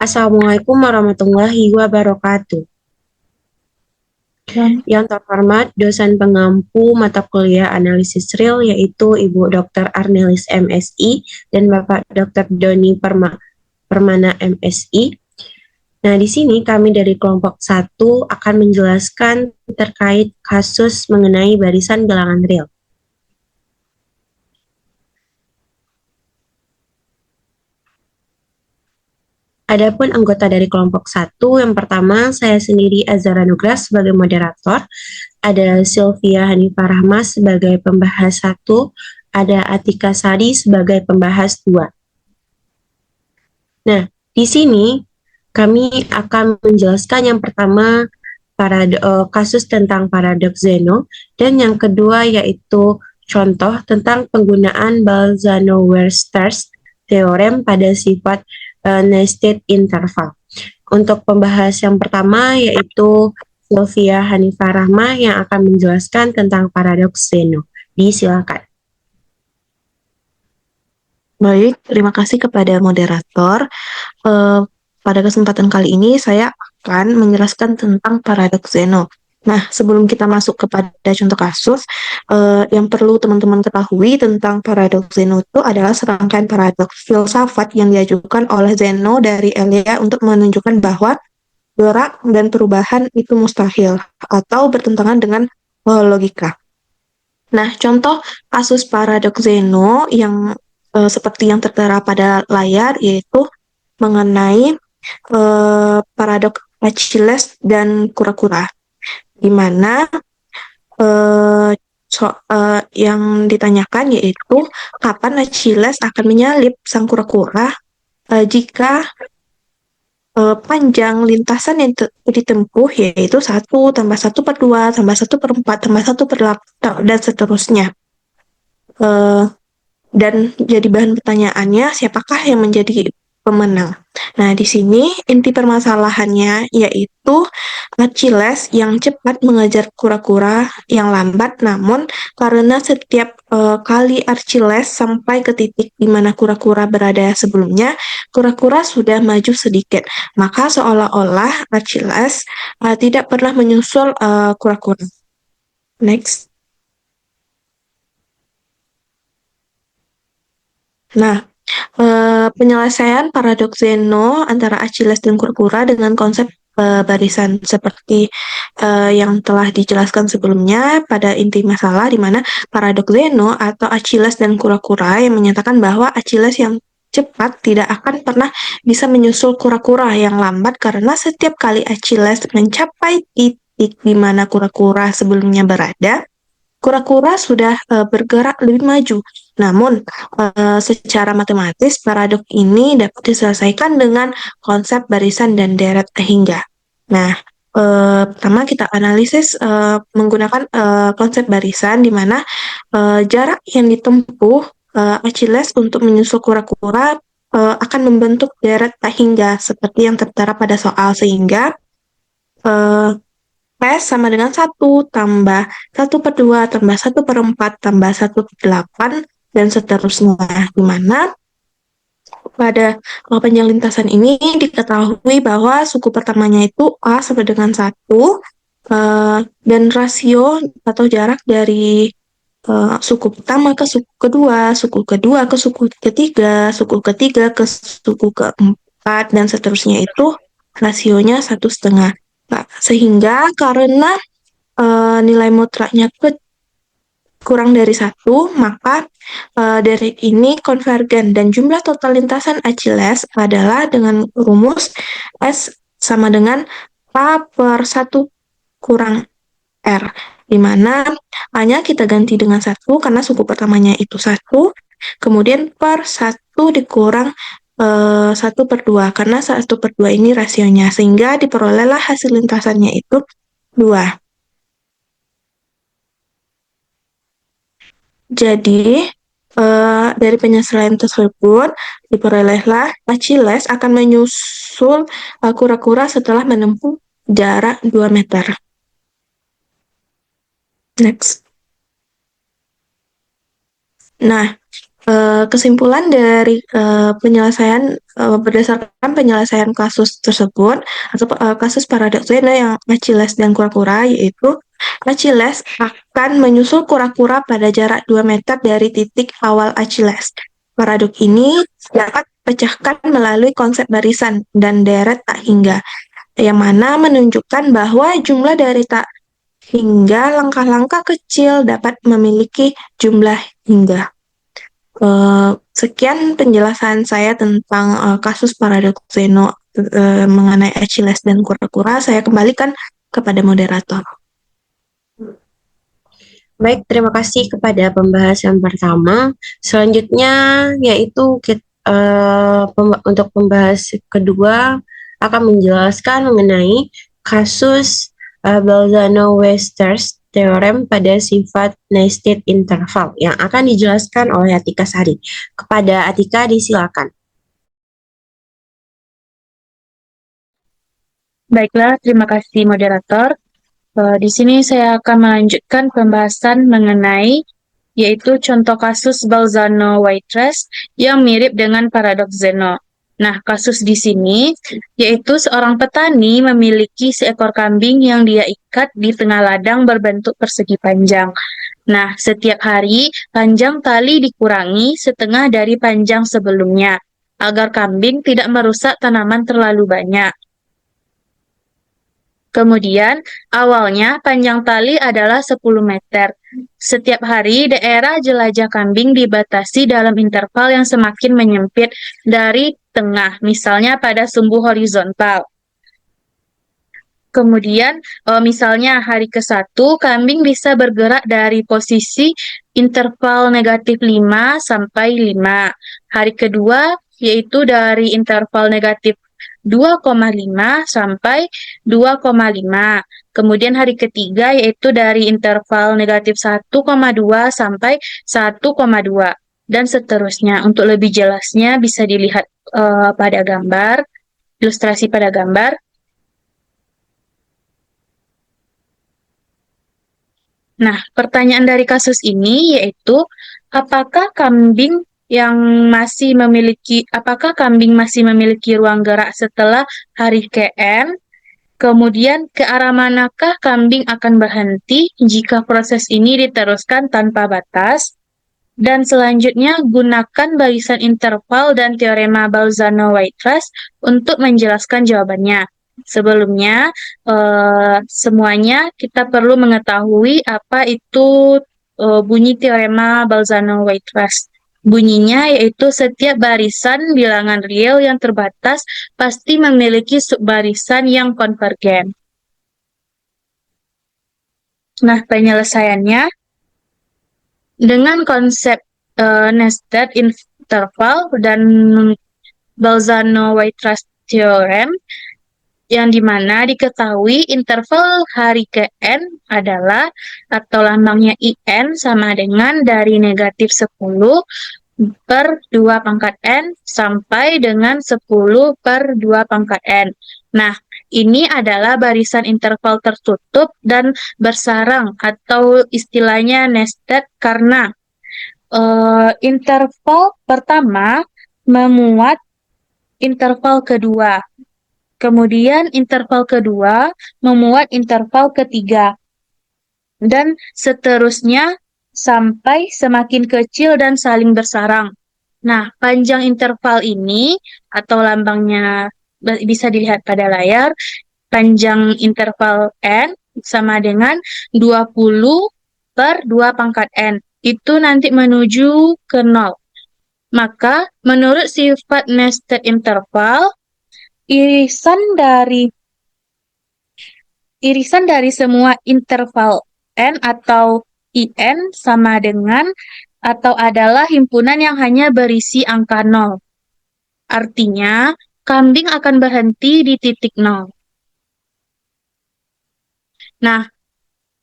Assalamualaikum warahmatullahi wabarakatuh. Dan Yang terhormat dosen pengampu mata kuliah analisis real yaitu Ibu Dr. Arnelis MSI dan Bapak Dr. Doni Permana MSI. Nah, di sini kami dari kelompok 1 akan menjelaskan terkait kasus mengenai barisan bilangan real. Adapun anggota dari kelompok 1, yang pertama saya sendiri Azara Nugras sebagai moderator, ada Sylvia Hanifah Rahma sebagai pembahas 1, ada Atika Sari sebagai pembahas 2. Nah, di sini kami akan menjelaskan yang pertama kasus tentang paradoks Zeno dan yang kedua yaitu contoh tentang penggunaan Balzano-Weierstrass teorem pada sifat nested interval. Untuk pembahas yang pertama yaitu Sylvia Hanifah Rahma yang akan menjelaskan tentang paradoks Zeno. Disilakan. baik, terima kasih kepada moderator. Pada kesempatan kali ini saya akan menjelaskan tentang paradoks Zeno. Nah, sebelum kita masuk kepada contoh kasus, yang perlu teman-teman ketahui tentang paradoks Zeno itu adalah serangkaian paradoks filsafat yang diajukan oleh Zeno dari Elia untuk menunjukkan bahwa gerak dan perubahan itu mustahil atau bertentangan dengan logika. Nah, contoh kasus paradoks Zeno yang seperti yang tertera pada layar yaitu mengenai paradoks Achilles dan kura-kura, di mana yang ditanyakan yaitu kapan Achilles akan menyalip sang kura-kura jika panjang lintasan yang ditempuh yaitu 1 tambah 1/2 tambah 1/4 tambah 1/8 dan seterusnya. Eh, dan jadi bahan pertanyaannya siapakah yang menjadi pemenang. Nah, di sini inti permasalahannya yaitu Achilles yang cepat mengejar kura-kura yang lambat, namun karena setiap kali Achilles sampai ke titik di mana kura-kura berada sebelumnya, kura-kura sudah maju sedikit. Maka seolah-olah Achilles tidak pernah menyusul kura-kura. Next. Nah, penyelesaian paradoks Zeno antara Achilles dan kura-kura dengan konsep barisan seperti yang telah dijelaskan sebelumnya pada inti masalah di mana paradoks Zeno atau Achilles dan kura-kura yang menyatakan bahwa Achilles yang cepat tidak akan pernah bisa menyusul kura-kura yang lambat karena setiap kali Achilles mencapai titik di mana kura-kura sebelumnya berada, kura-kura sudah bergerak lebih maju. Namun, secara matematis, paradok ini dapat diselesaikan dengan konsep barisan dan deret hingga. Nah, pertama kita analisis menggunakan konsep barisan di mana jarak yang ditempuh Achilles untuk menyusul kura-kura akan membentuk deret hingga seperti yang tertera pada soal, sehingga P sama dengan 1 tambah 1/2 tambah 1/4 tambah 1/8 dan seterusnya. Di mana pada panjang lintasan ini diketahui bahwa suku pertamanya itu A sama dengan 1, dan rasio atau jarak dari suku pertama ke suku kedua, suku kedua ke suku ketiga, suku ketiga ke suku keempat, dan seterusnya itu rasionya 1,5. Nah, sehingga karena nilai mutlaknya kurang dari 1, maka dari ini konvergen dan jumlah total lintasan Achilles adalah dengan rumus S sama dengan A/1 kurang R, di mana A-nya kita ganti dengan 1 karena suku pertamanya itu 1, kemudian per 1 dikurang 1/2 karena 1/2 ini rasionya, sehingga diperolehlah hasil lintasannya itu 2. Jadi, dari penyesuaian tersebut, diperolehlah Achilles akan menyusul kura-kura setelah menempuh jarak 2 meter. Next. Nah, Kesimpulan dari berdasarkan penyelesaian kasus tersebut atau kasus paradoksena yang Achilles dan kura-kura, yaitu Achilles akan menyusul kura-kura pada jarak 2 meter dari titik awal Achilles. Paradoks ini dapat dipecahkan melalui konsep barisan dan deret tak hingga, yang mana menunjukkan bahwa jumlah dari tak hingga langkah-langkah kecil dapat memiliki jumlah hingga. Sekian penjelasan saya tentang kasus paradoks Zeno mengenai Achilles dan kura-kura. Saya kembalikan kepada moderator. Baik, terima kasih kepada pembahasan pertama. Selanjutnya yaitu untuk pembahas kedua akan menjelaskan mengenai kasus Bolzano-Weierstrass teorem pada sifat nested interval yang akan dijelaskan oleh Atika Sari. Kepada Atika disilakan. Baiklah, terima kasih moderator. Di sini saya akan melanjutkan pembahasan mengenai yaitu contoh kasus Bolzano-Weierstrass yang mirip dengan paradoks Zeno. Nah, kasus di sini yaitu seorang petani memiliki seekor kambing yang dia ikat di tengah ladang berbentuk persegi panjang. Nah, setiap hari panjang tali dikurangi setengah dari panjang sebelumnya agar kambing tidak merusak tanaman terlalu banyak. Kemudian, awalnya panjang tali adalah 10 meter. Setiap hari, daerah jelajah kambing dibatasi dalam interval yang semakin menyempit dari tengah, misalnya pada sumbu horizontal. Kemudian, misalnya hari ke-1, kambing bisa bergerak dari posisi interval negatif 5 sampai 5. Hari kedua, yaitu dari interval negatif 2,5 sampai 2,5. Kemudian hari ketiga yaitu dari interval negatif 1,2 sampai 1,2. Dan seterusnya. Untuk lebih jelasnya bisa dilihat pada gambar, ilustrasi pada gambar. Nah, pertanyaan dari kasus ini yaitu apakah kambing masih memiliki ruang gerak setelah hari KN? Kemudian ke arah manakah kambing akan berhenti jika proses ini diteruskan tanpa batas? Dan selanjutnya gunakan barisan interval dan teorema Bolzano-Weierstrass untuk menjelaskan jawabannya. Sebelumnya, semuanya kita perlu mengetahui apa itu bunyi teorema Bolzano-Weierstrass. Bunyinya yaitu setiap barisan bilangan real yang terbatas pasti memiliki subbarisan yang konvergen. Nah, penyelesaiannya dengan konsep nested interval dan Bolzano-Weierstrass theorem, yang dimana diketahui interval hari ke N adalah atau lambangnya IN sama dengan dari negatif 10 per 2 pangkat N sampai dengan 10 per 2 pangkat N. Nah, ini adalah barisan interval tertutup dan bersarang atau istilahnya nested karena interval pertama memuat interval kedua. Kemudian interval kedua memuat interval ketiga. Dan seterusnya sampai semakin kecil dan saling bersarang. Nah, panjang interval ini atau lambangnya bisa dilihat pada layar, panjang interval N sama dengan 20 per 2 pangkat N. Itu nanti menuju ke 0. Maka, menurut sifat nested interval, irisan dari semua interval N atau IN sama dengan atau adalah himpunan yang hanya berisi angka 0. Artinya, kambing akan berhenti di titik 0. Nah,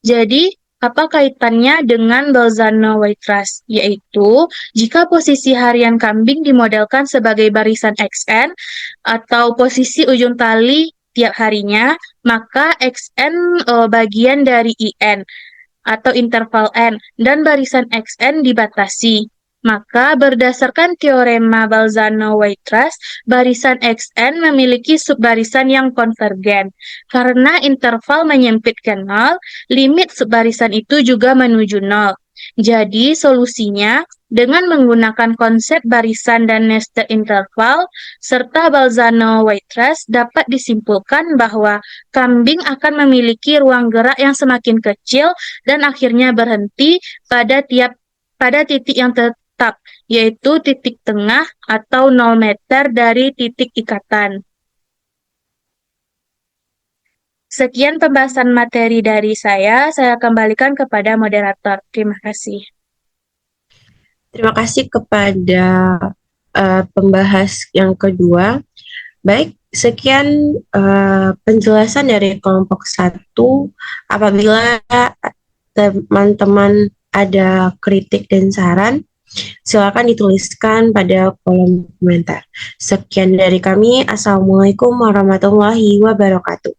jadi apa kaitannya dengan Bolzano-Weierstrass? Yaitu, jika posisi harian kambing dimodelkan sebagai barisan XN atau posisi ujung tali tiap harinya, maka XN bagian dari IN atau interval N, dan barisan XN dibatasi. Maka berdasarkan teorema Balzano-Weierstrass, barisan Xn memiliki subbarisan yang konvergen. Karena interval menyempit ke nol, limit subbarisan itu juga menuju nol. Jadi solusinya dengan menggunakan konsep barisan dan nested interval serta Balzano-Weierstrass dapat disimpulkan bahwa kambing akan memiliki ruang gerak yang semakin kecil dan akhirnya berhenti pada titik yang tetap, yaitu titik tengah atau 0 meter dari titik ikatan. Sekian pembahasan materi dari saya kembalikan kepada moderator. Terima kasih. Terima kasih kepada pembahas yang kedua. Baik, sekian penjelasan dari kelompok 1. Apabila teman-teman ada kritik dan saran, silakan dituliskan pada kolom komentar. Sekian dari kami. Assalamualaikum warahmatullahi wabarakatuh.